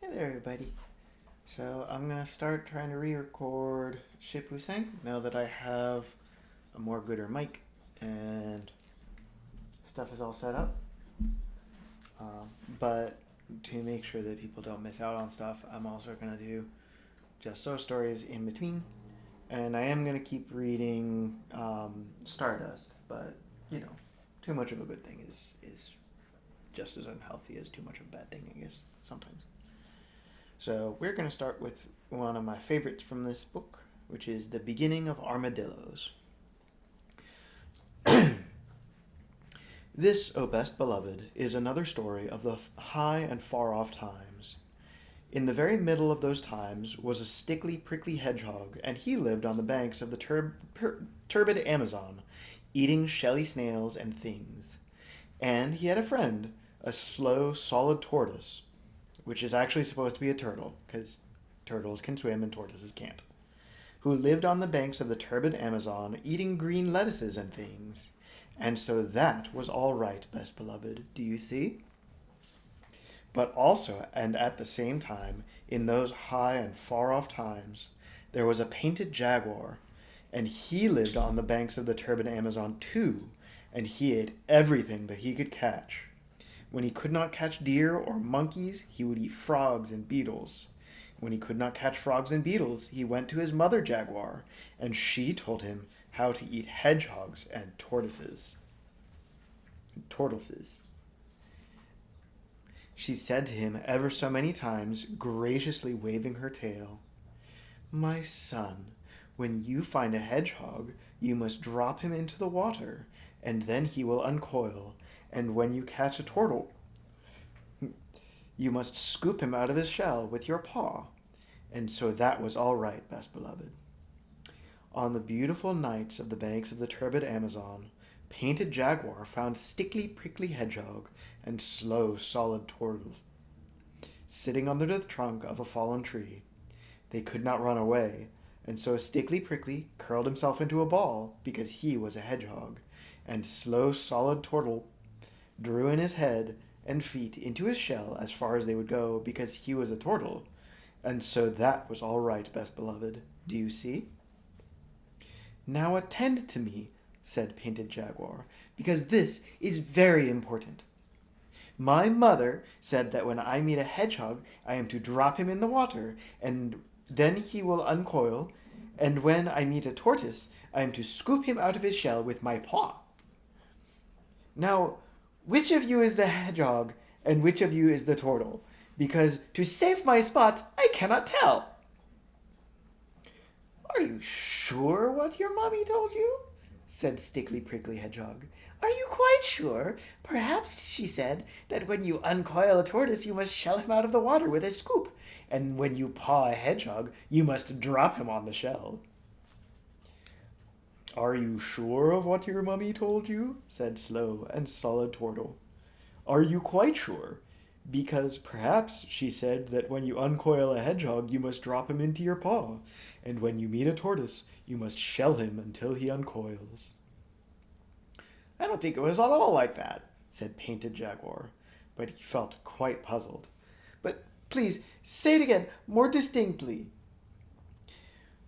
Hey there, everybody. So I'm gonna start trying to re-record Ship Who Sang now that I have a more gooder mic and stuff is all set up. But to make sure that people don't miss out on stuff, I'm also gonna do just so stories in between, and I am gonna keep reading Stardust. But you know, too much of a good thing is just as unhealthy as too much of a bad thing, I guess sometimes. So we're going to start with one of my favorites from this book, which is The Beginning of Armadillos. This, O best beloved, is another story of the high and far-off times. In the very middle of those times was a stickly, prickly hedgehog, and he lived on the banks of the turbid Amazon, eating shelly snails and things. And he had a friend, a slow, solid tortoise, which is actually supposed to be a turtle, because turtles can swim and tortoises can't, who lived on the banks of the turbid Amazon, eating green lettuces and things. And so that was all right, best beloved, do you see? But also, and at the same time, in those high and far off times, there was a painted jaguar, and he lived on the banks of the turbid Amazon too, and he ate everything that he could catch. When he could not catch deer or monkeys, he would eat frogs and beetles. When he could not catch frogs and beetles, he went to his mother jaguar, and she told him how to eat hedgehogs and tortoises. Tortoises. She said to him ever so many times, graciously waving her tail, "My son, when you find a hedgehog, you must drop him into the water, and then he will uncoil. And when you catch a turtle, you must scoop him out of his shell with your paw." And so that was all right, best beloved. On the beautiful nights of the banks of the turbid Amazon, painted jaguar found stickly, prickly hedgehog and slow, solid turtle sitting under the trunk of a fallen tree. They could not run away, and so Stickly Prickly curled himself into a ball because he was a hedgehog, and slow, solid turtle drew in his head and feet into his shell as far as they would go because he was a turtle. And so that was all right, best beloved. Do you see? "Now attend to me," said Painted Jaguar, "because this is very important. My mother said that when I meet a hedgehog, I am to drop him in the water, and then he will uncoil, and when I meet a tortoise, I am to scoop him out of his shell with my paw. Now, which of you is the hedgehog, and which of you is the turtle? Because to save my spot, I cannot tell." "Are you sure what your mommy told you?" said Stickly Prickly Hedgehog. "Are you quite sure? Perhaps she said that when you uncoil a tortoise, you must shell him out of the water with a scoop, and when you paw a hedgehog, you must drop him on the shell." "Are you sure of what your mummy told you?" said Slow and Solid Turtle. "Are you quite sure? Because perhaps she said that when you uncoil a hedgehog, you must drop him into your paw, and when you meet a tortoise, you must shell him until he uncoils." "I don't think it was at all like that," said Painted Jaguar, but he felt quite puzzled. "But please say it again, more distinctly."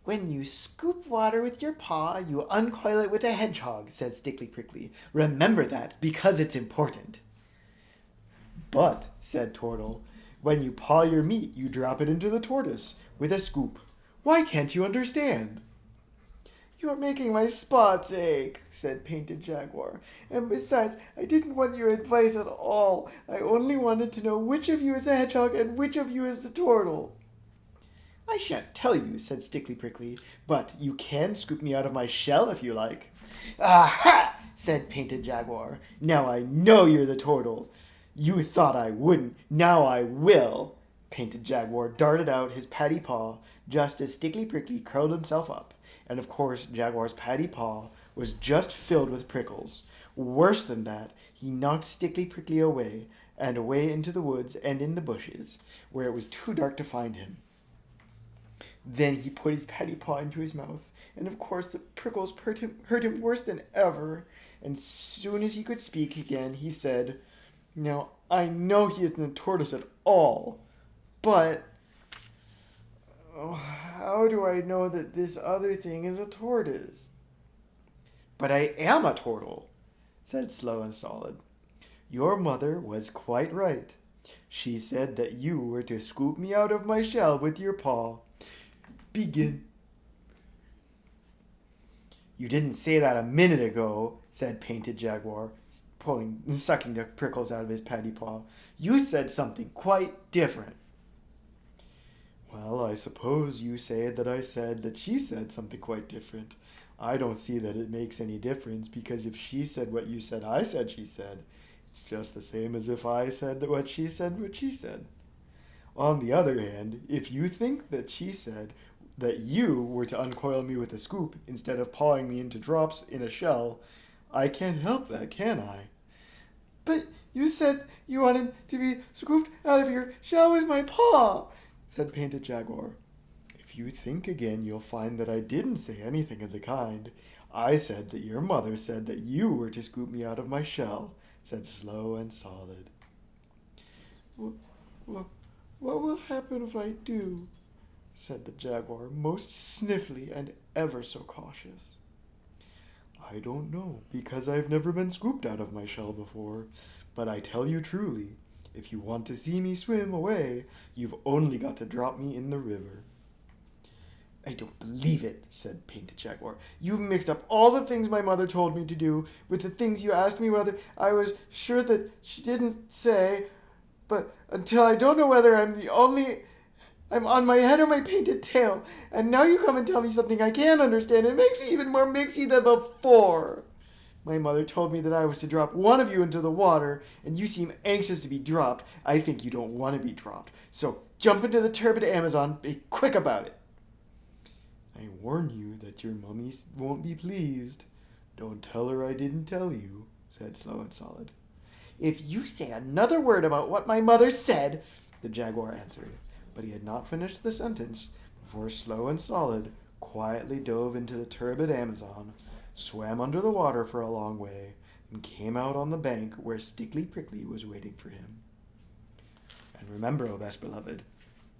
"When you scoop water with your paw, you uncoil it with a hedgehog," said Stickly Prickly. "Remember that, because it's important." "But," said Turtle, "when you paw your meat, you drop it into the tortoise with a scoop. Why can't you understand?" "You're making my spots ache," said Painted Jaguar. "And besides, I didn't want your advice at all. I only wanted to know which of you is the hedgehog and which of you is the turtle." "I shan't tell you," said Stickly Prickly, "but you can scoop me out of my shell if you like." "Aha!" said Painted Jaguar. "Now I know you're the turtle. You thought I wouldn't. Now I will." Painted Jaguar darted out his paddy paw just as Stickly Prickly curled himself up, and of course Jaguar's paddy paw was just filled with prickles. Worse than that, he knocked Stickly Prickly away, and away into the woods and in the bushes, where it was too dark to find him. Then he put his paddy paw into his mouth, and of course the prickles hurt him worse than ever, and soon as he could speak again, he said, "Now I know he isn't a tortoise at all, But how do I know that this other thing is a tortoise? But I am a turtle, said Slow and Solid. Your mother was quite right. She said that you were to scoop me out of my shell with your paw. Begin. You didn't say that a minute ago, said Painted Jaguar, sucking the prickles out of his paddy paw. You said something quite different. Well, I suppose you say that I said that she said something quite different. I don't see that it makes any difference, because if she said what you said I said she said, it's just the same as if I said that what she said. On the other hand, if you think that she said that you were to uncoil me with a scoop instead of pawing me into drops in a shell, I can't help that, can I? But you said you wanted to be scooped out of your shell with my paw, said Painted Jaguar. If you think again, you'll find that I didn't say anything of the kind. I said that your mother said that you were to scoop me out of my shell, said Slow and Solid. What will happen if I do? Said the Jaguar, most sniffly and ever so cautious. I don't know, because I've never been scooped out of my shell before. But I tell you truly, if you want to see me swim away, you've only got to drop me in the river. I don't believe it, said Painted Jaguar. You've mixed up all the things my mother told me to do with the things you asked me whether I was sure that she didn't say, but until I don't know whether I'm on my head or my painted tail, and now you come and tell me something I can't understand. It makes me even more mixy than before. My mother told me that I was to drop one of you into the water, and you seem anxious to be dropped. I think you don't want to be dropped. So jump into the turbid Amazon. Be quick about it. I warn you that your mummy won't be pleased. Don't tell her I didn't tell you, said Slow and Solid. If you say another word about what my mother said, the Jaguar answered. But he had not finished the sentence before Slow and Solid quietly dove into the turbid Amazon, swam under the water for a long way, and came out on the bank where Stickly Prickly was waiting for him. And remember, O best beloved,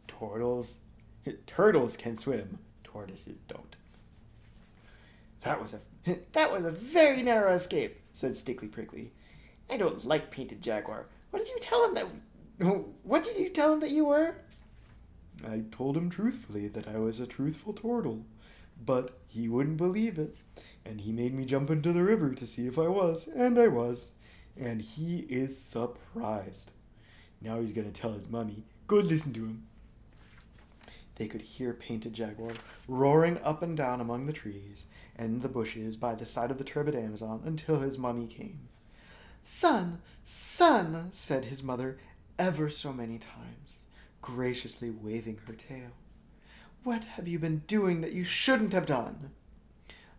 turtles can swim, tortoises don't. That was a very narrow escape, said Stickly Prickly. I don't like Painted Jaguar. What did you tell him that you were? I told him truthfully that I was a truthful turtle, but he wouldn't believe it, and he made me jump into the river to see if I was, and I was, and he is surprised. Now he's going to tell his mummy. Go listen to him. They could hear Painted Jaguar roaring up and down among the trees and the bushes by the side of the turbid Amazon until his mummy came. Son, son, said his mother ever so many times, graciously waving her tail. What have you been doing that you shouldn't have done?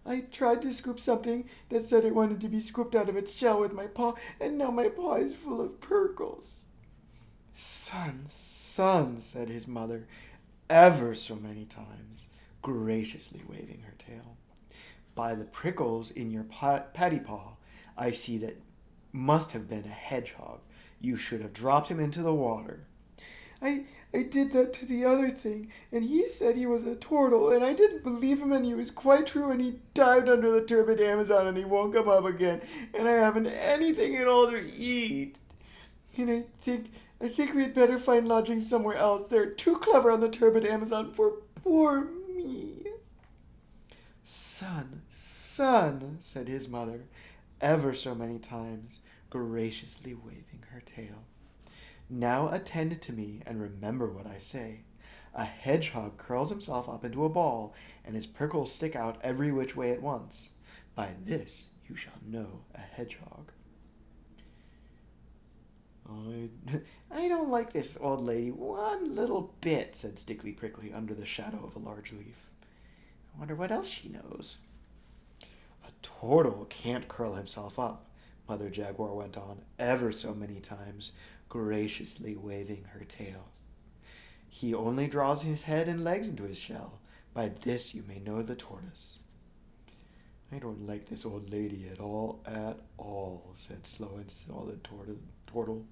I tried to scoop something that said it wanted to be scooped out of its shell with my paw, and now my paw is full of prickles. Son, son, said his mother ever so many times, graciously waving her tail. By the prickles in your paddy paw, I see that must have been a hedgehog. You should have dropped him into the water. I did that to the other thing, and he said he was a turtle, and I didn't believe him, and he was quite true, and he dived under the turbid Amazon, and he won't come up again, and I haven't anything at all to eat. And I think we'd better find lodging somewhere else. They're too clever on the turbid Amazon for poor me. Son, son, said his mother, ever so many times, graciously waving her tail. Now attend to me and remember what I say. A hedgehog curls himself up into a ball, and his prickles stick out every which way at once. By this you shall know a hedgehog. I don't like this old lady one little bit, said Stickly Prickly under the shadow of a large leaf. I wonder what else she knows. A turtle can't curl himself up, Mother Jaguar went on ever so many times, graciously waving her tail. He only draws his head and legs into his shell. By this you may know the tortoise. I don't like this old lady at all, said Slow and Solid Turtle.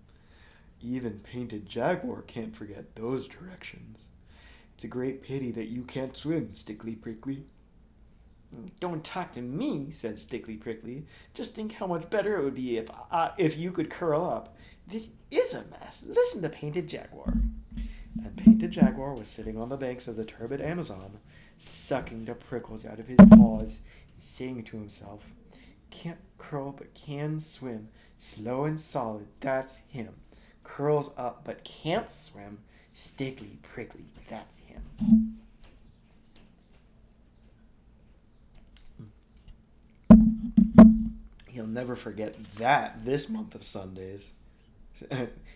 Even Painted Jaguar can't forget those directions. It's a great pity that you can't swim, Stickly Prickly. Don't talk to me, said Stickly Prickly. Just think how much better it would be if you could curl up. This is a mess. Listen to Painted Jaguar. And Painted Jaguar was sitting on the banks of the turbid Amazon, sucking the prickles out of his paws, saying to himself, Can't curl but can swim, slow and solid, that's him. Curls up but can't swim, Stickly Prickly, that's him. He'll never forget that this month of Sundays.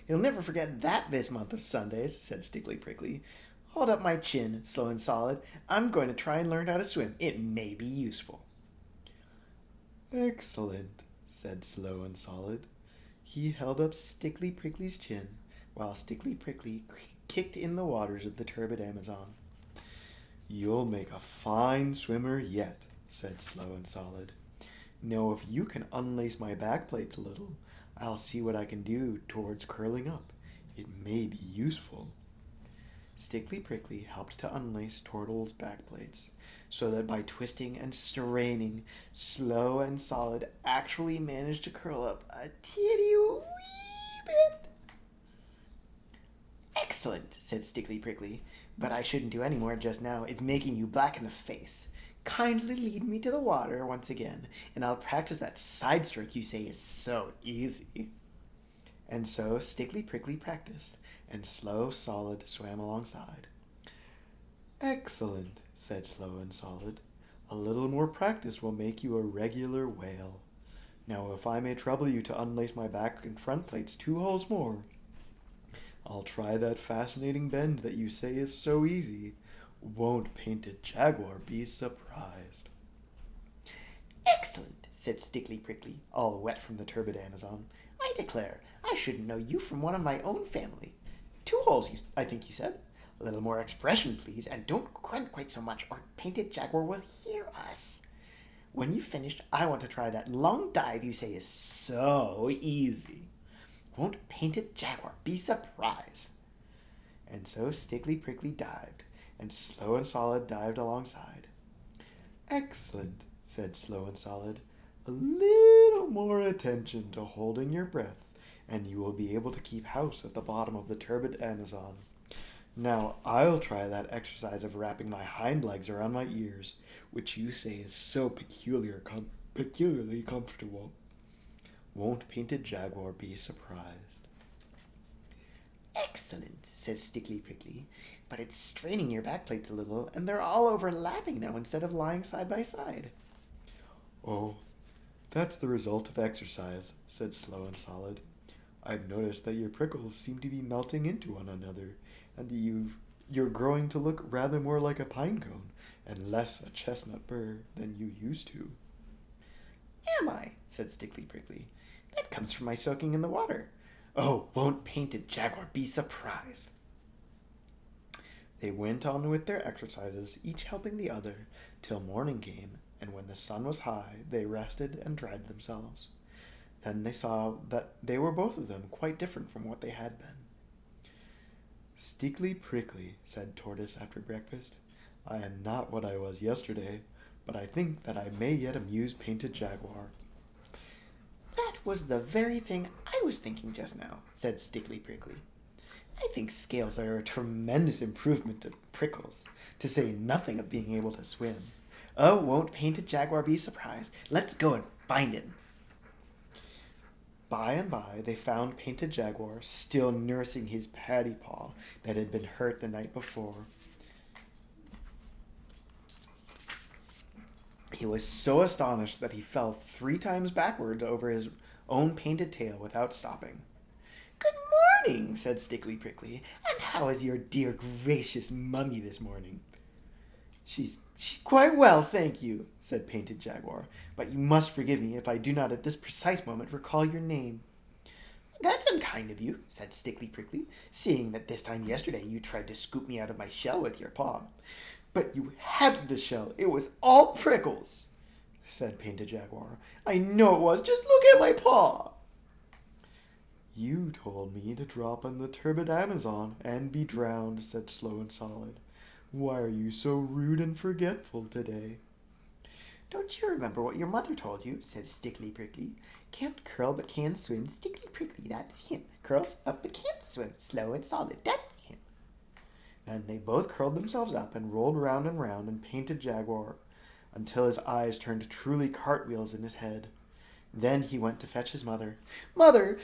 He'll never forget that this month of Sundays, said Stickly Prickly. Hold up my chin, slow and solid. I'm going to try and learn how to swim. It may be useful. Excellent, said Slow and Solid. He held up Stickly Prickly's chin, while Stickly Prickly kicked in the waters of the turbid Amazon. You'll make a fine swimmer yet, said Slow and Solid. Now if you can unlace my back plates a little, I'll see what I can do towards curling up. It may be useful. Stickly Prickly helped to unlace Turtle's back plates, so that by twisting and straining, Slow and Solid actually managed to curl up a teeny wee bit. Excellent, said Stickly Prickly, but I shouldn't do any more just now. It's making you black in the face. Kindly lead me to the water once again, and I'll practice that side stroke you say is so easy. And so Stickly Prickly practiced, and Slow Solid swam alongside. Excellent, said Slow and Solid. A little more practice will make you a regular whale. Now if I may trouble you to unlace my back and front plates 2 holes more, I'll try that fascinating bend that you say is so easy. Won't Painted Jaguar be surprised? Excellent, said Stickly Prickly, all wet from the turbid Amazon. I declare, I shouldn't know you from one of my own family. 2 holes, I think you said. A little more expression, please, and don't grunt quite so much, or Painted Jaguar will hear us. When you've finished, I want to try that long dive you say is so easy. Won't Painted Jaguar be surprised? And so Stickly Prickly dived, and Slow and Solid dived alongside. Excellent, said Slow and Solid. A little more attention to holding your breath, and you will be able to keep house at the bottom of the turbid Amazon. Now I'll try that exercise of wrapping my hind legs around my ears, which you say is so peculiarly comfortable. Won't Painted Jaguar be surprised? Excellent, said Stickly Prickly, but it's straining your back plates a little, and they're all overlapping now instead of lying side by side. Oh, that's the result of exercise, said Slow and Solid. I've noticed that your prickles seem to be melting into one another, and that you're growing to look rather more like a pine cone and less a chestnut burr than you used to. Am I? Said Stickly Prickly. That comes from my soaking in the water. Oh, won't Painted Jaguar be surprised? They went on with their exercises, each helping the other, till morning came, and when the sun was high, they rested and dried themselves. Then they saw that they were both of them quite different from what they had been. Stickly Prickly, said Tortoise after breakfast, I am not what I was yesterday, but I think that I may yet amuse Painted Jaguar. That was the very thing I was thinking just now, said Stickly Prickly. I think scales are a tremendous improvement to prickles, to say nothing of being able to swim. Oh, won't Painted Jaguar be surprised? Let's go and find him. By and by, they found Painted Jaguar still nursing his paddy paw that had been hurt the night before. He was so astonished that he fell 3 times backward over his own painted tail without stopping. Good morning, said Stickly Prickly, and how is your dear gracious mummy this morning? She's quite well, thank you, said Painted Jaguar, but you must forgive me if I do not at this precise moment recall your name. That's unkind of you, said Stickly Prickly, seeing that this time yesterday you tried to scoop me out of my shell with your paw. But you hadn't a shell, it was all prickles, said Painted Jaguar. I know it was, just look at my paw. You told me to drop in the turbid Amazon and be drowned, said Slow and Solid. Why are you so rude and forgetful today? Don't you remember what your mother told you? Said Stickly Prickly. Can't curl but can swim, Stickly Prickly, that's him. Curls up but can't swim, Slow and Solid, that's him. And they both curled themselves up and rolled round and round and painted Jaguar until his eyes turned truly cartwheels in his head. Then he went to fetch his mother. Mother,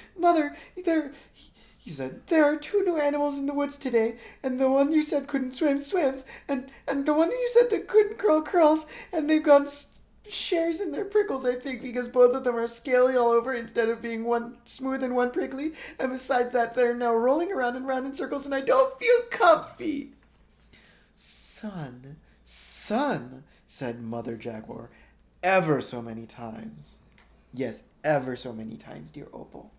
he said, there are two new animals in the woods today, and the one you said couldn't swim swims, and the one you said that couldn't curl curls, and they've got shares in their prickles, I think, because both of them are scaly all over instead of being one smooth and one prickly, and besides that, they're now rolling around and round in circles, and I don't feel comfy. Son, said Mother Jaguar, ever so many times. Yes, ever so many times, dear Opal.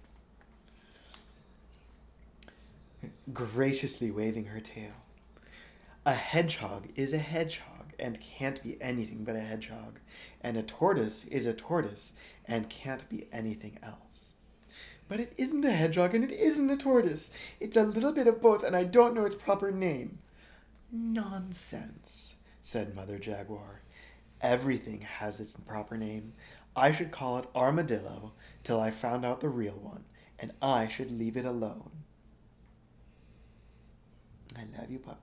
Graciously waving her tail. A hedgehog is a hedgehog and can't be anything but a hedgehog, and a tortoise is a tortoise and can't be anything else. But it isn't a hedgehog and it isn't a tortoise. It's a little bit of both, and I don't know its proper name. Nonsense, said Mother Jaguar. Everything has its proper name. I should call it Armadillo till I found out the real one, and I should leave it alone. I love you, Pupper.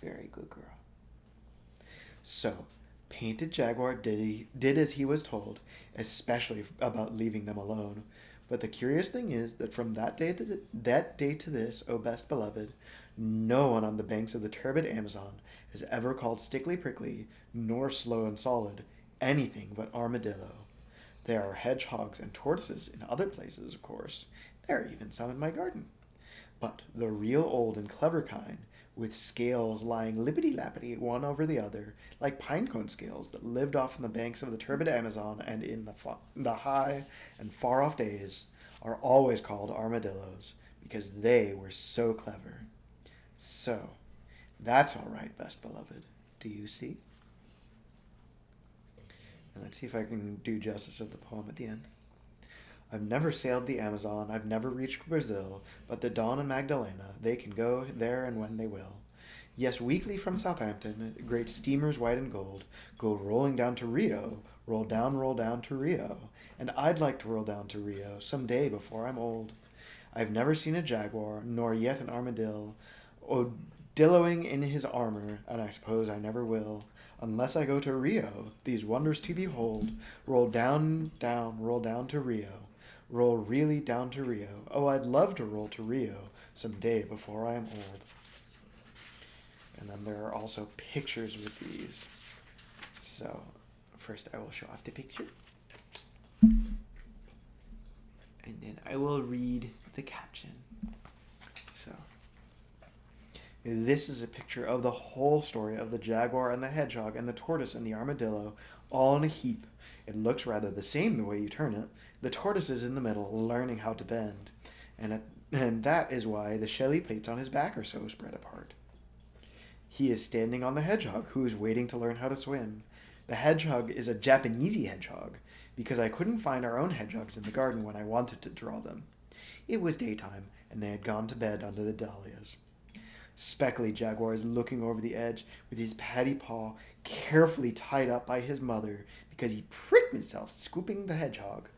You're a very good girl. So, Painted Jaguar did as he was told, especially about leaving them alone. But the curious thing is that from that day to this, O best beloved, no one on the banks of the turbid Amazon has ever called Stickly Prickly, nor Slow and Solid, anything but Armadillo. There are hedgehogs and tortoises in other places, of course. There are even some in my garden. But the real old and clever kind, with scales lying lippity-lappity one over the other, like pinecone scales that lived off on the banks of the turbid Amazon and in the high and far-off days, are always called armadillos, because they were so clever. So, that's all right, best beloved. Do you see? And let's see if I can do justice of the poem at the end. I've never sailed the Amazon, I've never reached Brazil, but the Dawn and Magdalena, they can go there and when they will. Yes, weekly from Southampton, great steamers white and gold go rolling down to Rio, roll down to Rio, and I'd like to roll down to Rio some day before I'm old. I've never seen a jaguar, nor yet an armadillo, odilloing in his armor, and I suppose I never will, unless I go to Rio, these wonders to behold, roll down to Rio. Roll really down to Rio. Oh, I'd love to roll to Rio some day before I am old. And then there are also pictures with these. So, first I will show off the picture. And then I will read the caption. So, this is a picture of the whole story of the jaguar and the hedgehog and the tortoise and the armadillo all in a heap. It looks rather the same the way you turn it. The tortoise is in the middle, learning how to bend. And that is why the shelly plates on his back are so spread apart. He is standing on the hedgehog, who is waiting to learn how to swim. The hedgehog is a Japanesey hedgehog, because I couldn't find our own hedgehogs in the garden when I wanted to draw them. It was daytime, and they had gone to bed under the dahlias. Speckly Jaguar is looking over the edge with his paddy paw carefully tied up by his mother because he pricked himself scooping the hedgehog.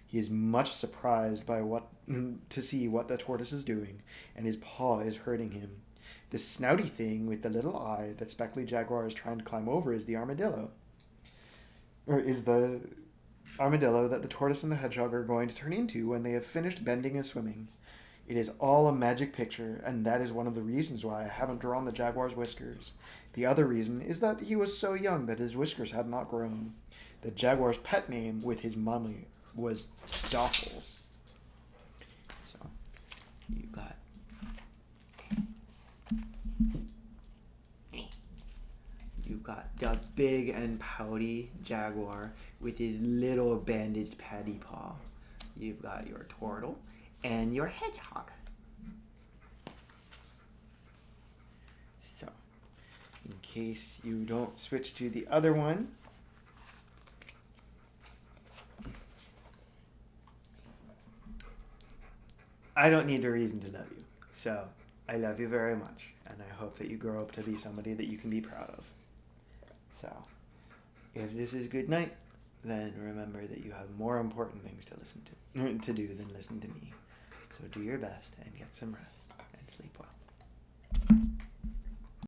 He is much surprised to see what the tortoise is doing, and his paw is hurting him. The snouty thing with the little eye that Speckly Jaguar is trying to climb over is the armadillo. Or is the armadillo that the tortoise and the hedgehog are going to turn into when they have finished bending and swimming. It is all a magic picture, and that is one of the reasons why I haven't drawn the jaguar's whiskers. The other reason is that he was so young that his whiskers had not grown. The jaguar's pet name with his mummy was Doffles. So, you got the big and pouty jaguar with his little bandaged paddy paw. You've got your turtle and your hedgehog. So, in case you don't switch to the other one, I don't need a reason to love you. So, I love you very much, and I hope that you grow up to be somebody that you can be proud of. So, if this is good night, then remember that you have more important things to do than listen to me. So do your best and get some rest and sleep well.